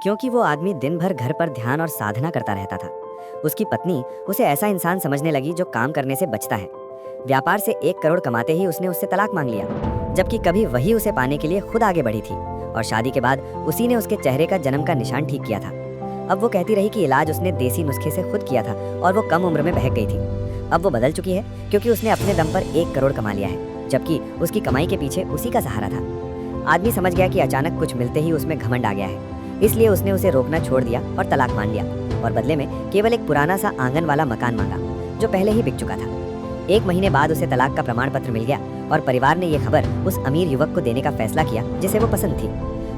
क्योंकि वो आदमी दिन भर घर पर ध्यान और साधना करता रहता था। उसकी पत्नी उसे ऐसा इंसान समझने लगी जो काम करने से बचता है। व्यापार से 1 करोड़ कमाते ही उसने उससे तलाक मांग लिया, जबकि कभी वही उसे पाने के लिए खुद आगे बढ़ी थी और शादी के बाद उसी ने उसके चेहरे का जन्म का निशान ठीक किया था। अब वो कहती रही कि इलाज उसने देसी नुस्खे से खुद किया था और वो कम उम्र में बहक गई थी। अब वो बदल चुकी है क्योंकि उसने अपने दम पर 1 करोड़ कमा लिया है, जबकि उसकी कमाई के पीछे उसी का सहारा था। आदमी समझ गया कि अचानक कुछ मिलते ही उसमें घमंड आ गया है, इसलिए उसने उसे रोकना छोड़ दिया और तलाक मान लिया और बदले में केवल एक पुराना सा आंगन वाला मकान मांगा जो पहले ही बिक चुका था। 1 महीने बाद उसे तलाक का प्रमाण पत्र मिल गया और परिवार ने यह खबर उस अमीर युवक को देने का फैसला किया जिसे वो पसंद थी।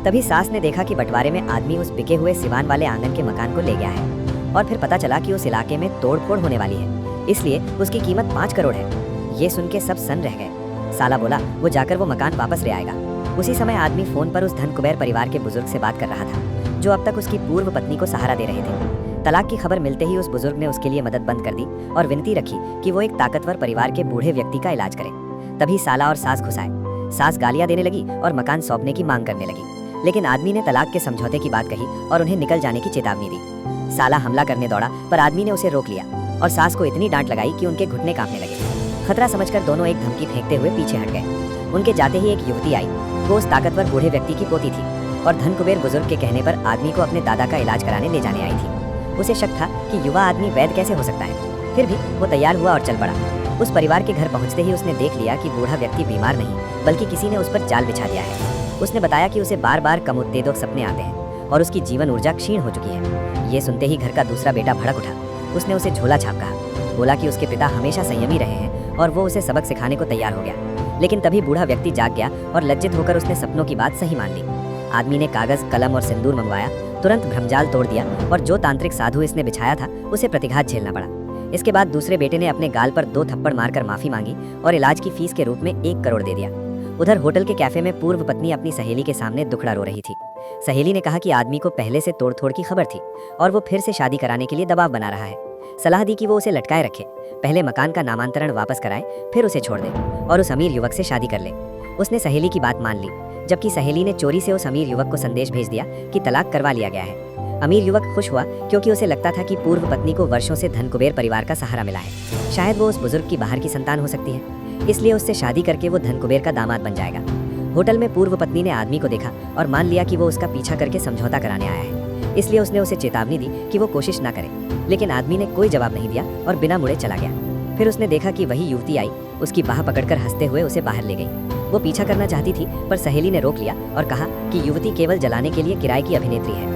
तभी सास ने देखा कि बंटवारे में आदमी उस बिके हुए सिवान वाले आंगन के मकान को ले गया है और फिर पता चला कि उस इलाके में तोड़फोड़ होने वाली है, इसलिए उसकी कीमत 5 करोड़ है। ये सुन के सब सन्न रह गए। साला बोला वो जाकर वो मकान वापस ले आएगा। उसी समय आदमी फोन पर उस धन कुबेर परिवार के बुजुर्ग से बात कर रहा था जो अब तक उसकी पूर्व पत्नी को सहारा दे रहे थे। तलाक की खबर मिलते ही उस बुजुर्ग ने उसके लिए मदद बंद कर दी और विनती रखी कि वो एक ताकतवर परिवार के बूढ़े व्यक्ति का इलाज करे। तभी साला और सास घुस आए। सास गालियां देने लगी और मकान सौंपने की मांग करने लगी, लेकिन आदमी ने तलाक के समझौते की बात कही और उन्हें निकल जाने की चेतावनी दी। साला हमला करने दौड़ा पर आदमी ने उसे रोक लिया और सास को इतनी डांट लगाई कि उनके घुटने कांपने लगे। खतरा समझकर दोनों एक धमकी फेंकते हुए पीछे हट गए। उनके जाते ही एक युवती आई। वो उस ताकतवर बूढ़े व्यक्ति की पोती थी और धन कुबेर बुजुर्ग के कहने पर आदमी को अपने दादा का इलाज कराने ले जाने आई थी। उसे शक था कि युवा आदमी वैद्य कैसे हो सकता है, फिर भी वो तैयार हुआ और चल पड़ा। उस परिवार के घर पहुंचते ही उसने देख लिया कि बूढ़ा व्यक्ति बीमार नहीं बल्कि किसी ने उस पर जाल बिछा दिया है। उसने बताया कि उसे बार बार कमुत्तेजक सपने आते हैं और उसकी जीवन ऊर्जा क्षीण हो चुकी है। ये सुनते ही घर का दूसरा बेटा भड़क उठा। उसने उसे झोला छाप कहा, बोला कि उसके पिता हमेशा संयमी रहे हैं और वो उसे सबक सिखाने को तैयार हो गया। लेकिन तभी बूढ़ा व्यक्ति जाग गया और लज्जित होकर उसने सपनों की बात सही मान ली। आदमी ने कागज, कलम और सिंदूर मंगवाया, तुरंत भ्रमजाल तोड़ दिया और जो तांत्रिक साधु इसने बिछाया था उसे प्रतिघात झेलना पड़ा। इसके बाद दूसरे बेटे ने अपने गाल पर 2 थप्पड़ मारकर माफी मांगी और इलाज की फीस के रूप में 1 करोड़ दे दिया। उधर होटल के कैफे में पूर्व पत्नी अपनी सहेली के सामने दुखड़ा रो रही थी। सहेली ने कहा कि आदमी को पहले से तोड़-फोड़ की खबर थी और वो फिर से शादी कराने के लिए दबाव बना रहा है। सलाह दी कि वो उसे लटकाए रखे, पहले मकान का नामांतरण वापस कराए, फिर उसे छोड़ दे और उस अमीर युवक से शादी कर ले। उसने सहेली की बात मान ली, जबकि सहेली ने चोरी से उस अमीर युवक को संदेश भेज दिया कि तलाक करवा लिया गया है। अमीर युवक खुश हुआ क्योंकि उसे लगता था कि पूर्व पत्नी को वर्षों से धन कुबेर परिवार का सहारा मिला है। शायद वो उस बुजुर्ग की बाहर की संतान हो सकती है, इसलिए उससे शादी करके वो धन कुबेर का दामाद बन जाएगा। होटल में पूर्व पत्नी ने आदमी को देखा और मान लिया कि वो उसका पीछा करके समझौता कराने आया है, इसलिए उसने उसे चेतावनी दी कि वो कोशिश ना करे। लेकिन आदमी ने कोई जवाब नहीं दिया और बिना मुड़े चला गया। फिर उसने देखा कि वही युवती आई, उसकी बाह पकड़कर हंसते हुए उसे बाहर ले गई। वो पीछा करना चाहती थी पर सहेली ने रोक लिया और कहा कि युवती केवल जलाने के लिए किराए की अभिनेत्री है।